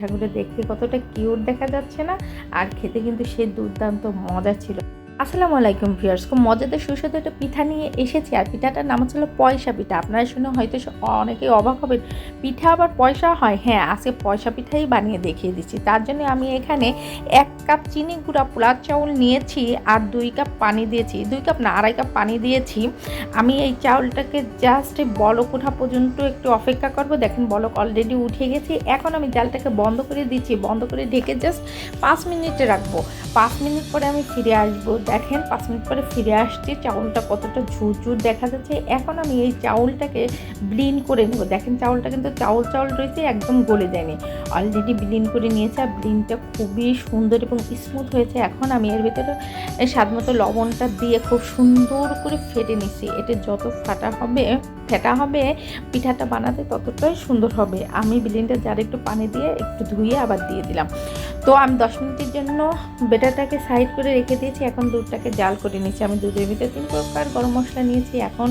পিঠাগুলো দেখতে কতটা কিউট দেখা যাচ্ছে না, আর খেতে কিন্তু সে দুর্দান্ত মজা ছিল। আসসালামু আলাইকুম ভিউয়ার্স, খুব মজাদার সুস্বাদু একটা পিঠা নিয়ে এসেছি। আর পিঠাটার নাম হচ্ছিল পয়সা পিঠা। আপনারা শুনে হয়তো অনেকেই অবাক হবেন, পিঠা আবার পয়সা হয়? হ্যাঁ, আজকে পয়সা পিঠাই বানিয়ে দেখিয়ে দিচ্ছি। তার জন্য আমি এখানে 1 কাপ চিনি গুঁড়া পোলার চাউল নিয়েছি আর 2 কাপ পানি দিয়েছি। 2 কাপ না, 2.5 কাপ পানি দিয়েছি। আমি এই চাউলটাকে জাস্ট বলক ওঠা পর্যন্ত একটু অপেক্ষা করব। দেখেন বলক অলরেডি উঠে গেছে। এখন আমি জালটাকে বন্ধ করে দিচ্ছি, বন্ধ করে ঢেকে জাস্ট 5 মিনিটে রাখবো। 5 মিনিট পরে আমি ফিরে আসবো। দেখেন 5 মিনিট পরে ফিরে আসছি, চাউলটা কতটা ঝুরঝুর দেখা যাচ্ছে। এখন আমি এই চাউলটাকে ব্লিন করে নেব। দেখেন চাউলটা কিন্তু চাউল রয়েছে, একদম গলে যায়নি, অলরেডি ব্লিন করে নিয়েছে। আর ব্লিনটা খুবই সুন্দর এবং স্মুথ হয়েছে। এখন আমি এর ভিতরে স্বাদ মতো লবণটা দিয়ে খুব সুন্দর করে ফেটে নিচ্ছি। এটা যত ফেটা হবে পিঠাটা বানাতে ততটাই সুন্দর হবে। আমি ব্লিনটা জার একটু পানি দিয়ে একটু ধুয়ে আবার দিয়ে দিলাম। তো আমি 10 মিনিটের জন্য বেটারটাকে সাইড করে রেখে দিয়েছি। এখন দুধটাকে জাল করে নিচ্ছি। আমি দুধের ভিতরে 3 প্রকার গরম মশলা নিয়েছি। এখন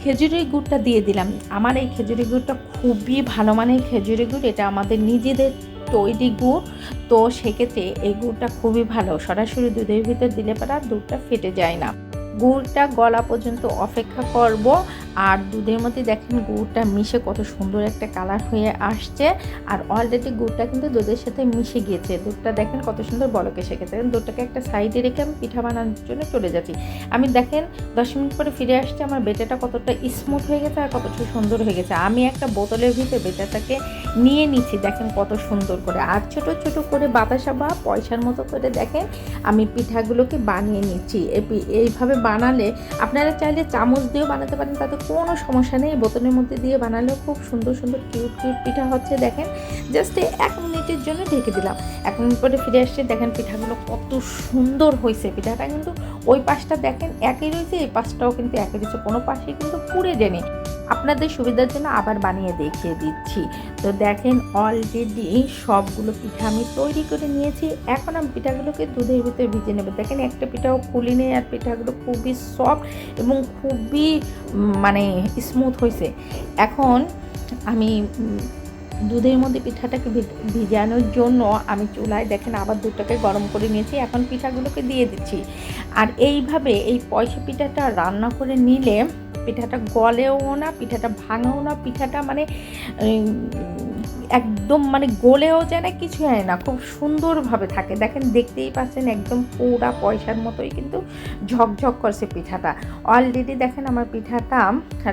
খেজুরের গুড়টা দিয়ে দিলাম। আমার এই খেজুরের গুড়টা খুবই ভালো মানের খেজুরের গুড়, এটা আমাদের নিজেদের তৈরি গুড়। তো সেক্ষেত্রে এই গুড়টা খুবই ভালো, সরাসরি দুধের ভিতর দিলে পরে আর দুধটা ফেটে যায় না। গুড়টা গলা পর্যন্ত অপেক্ষা করব। আর দুধের মধ্যে দেখেন গুড়টা মিশে কত সুন্দর একটা কালার হয়ে আসছে। আর অলরেডি গুড়টা কিন্তু দুধের সাথে মিশে গিয়েছে। দুধটা দেখেন কত সুন্দর বলক এসে গেছে। দুধটাকে একটা সাইডে রেখে আমি পিঠা বানানোর জন্য চলে যাচ্ছি। আমি দেখেন 10 মিনিট পরে ফিরে আসছে, আমার বেটাটা কতটা স্মুথ হয়ে গেছে আর কতটা সুন্দর হয়ে গেছে। আমি একটা বোতলের ভিতরে বেটাটাকে নিয়ে নিচ্ছি, দেখেন কত সুন্দর করে। আর ছোট ছোট করে বাতাসা বা পয়সার মতো করে দেখেন আমি পিঠাগুলোকে বানিয়ে নিচ্ছি। এইভাবে বানালে আপনারা চাইলে চামচ দিয়েও বানাতে পারেন, তাতে কোনো সমস্যা নেই। বোতলের মধ্যে দিয়ে বানালেও খুব সুন্দর সুন্দর কিউট পিঠা হচ্ছে। দেখেন জাস্ট 1 মিনিটের জন্য ঢেকে দিলাম। 1 মিনিট পরে ফিরে আসছে, দেখেন পিঠাগুলো কত সুন্দর হয়েছে। পিঠাটা কিন্তু ওই পাশটা দেখেন একই রয়েছে, এই পাশটাও কিন্তু একই রয়েছে, কোনো পাশে কিন্তু পুড়ে যায়নি। আপনাদের সুবিধার জন্য আবার বানিয়ে দেখিয়ে দিচ্ছি। তো দেখেন অলরেডি সবগুলো পিঠা আমি তৈরি করে নিয়েছি। এখন আমি পিঠাগুলোকে দুধের ভিতরে ভিজে নেব। দেখেন একটা পিঠাও খুলি নেই, আর পিঠাগুলো খুবই সফট এবং খুবই মানে স্মুথ হয়েছে। এখন আমি দুধের মধ্যে পিঠাটাকে ভিজানোর জন্য আমি চুলায় দেখেন আবার দুধটাকে গরম করে নিয়েছি। এখন পিঠাগুলোকে দিয়ে দিচ্ছি। আর এইভাবে এই পয়সা পিঠাটা রান্না করে নিলে পিঠাটা গলেও না, পিঠাটা ভাঙেও না, পিঠাটা মানে একদম মানে গলেও যায় না, কিছু হয় না, খুব সুন্দরভাবে থাকে। দেখেন দেখতেই পাচ্ছেন একদম পুরা পয়সার মতোই কিন্তু ঝকঝক করছে পিঠাটা। অলরেডি দেখেন আমার পিঠাটা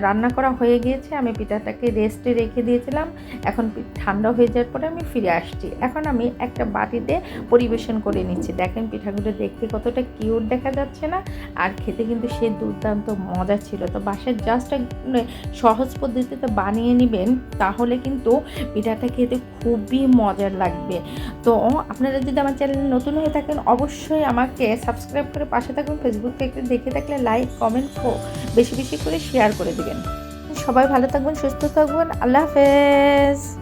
রান্না করা হয়ে গিয়েছে। আমি পিঠাটাকে রেস্টে রেখে দিয়েছিলাম। এখন ঠান্ডা হয়ে যাওয়ার পরে আমি ফিরে আসছি। এখন আমি একটা বাটিতে পরিবেশন করে নিচ্ছি। দেখেন পিঠাগুলো দেখতে কতটা কিউট দেখা যাচ্ছে না, আর খেতে কিন্তু সে দুর্দান্ত মজা ছিল। তো বাসায় জাস্ট সহজ পদ্ধতিতে বানিয়ে নেবেন, তাহলে কিন্তু পিঠাটা খেতে খুবই মজার লাগবে। তো আপনারা যদি আমার চ্যানেলে নতুন হয়ে থাকেন অবশ্যই আমাকে সাবস্ক্রাইব করে পাশে থাকুন। ফেসবুক থেকে দেখে থাকলে লাইক কমেন্ট বেশি বেশি করে শেয়ার করে দিবেন। সবাই ভালো থাকবেন, সুস্থ থাকবেন। আল্লাহ হাফেজ।